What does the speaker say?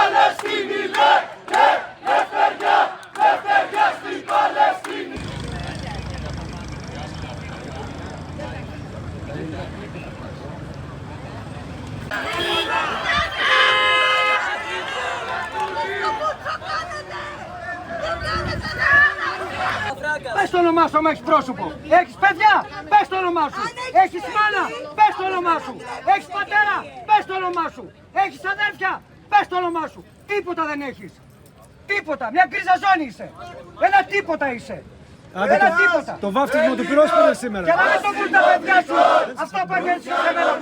Παλαιστίνη, λέγε ελευθεριά, ελευθεριά στην Παλαιστίνη. Πες το όνομά σου, άμα έχεις πρόσωπο. Έχεις παιδιά, πες το όνομά σου. Έχεις μάνα, πες το όνομά σου. Έχεις πατέρα, πες το όνομά σου. Έχεις αδέρφια, πες το όνομά σου. Τίποτα δεν έχεις. Τίποτα. Μια γκρίζα ζώνη είσαι. Ένα τίποτα είσαι. Ένα τίποτα. Το βάφτισμα του πυρός πήρε σήμερα. Και να μην το πούν τα παιδιά σου. Αυτά που έκανε σήμερα.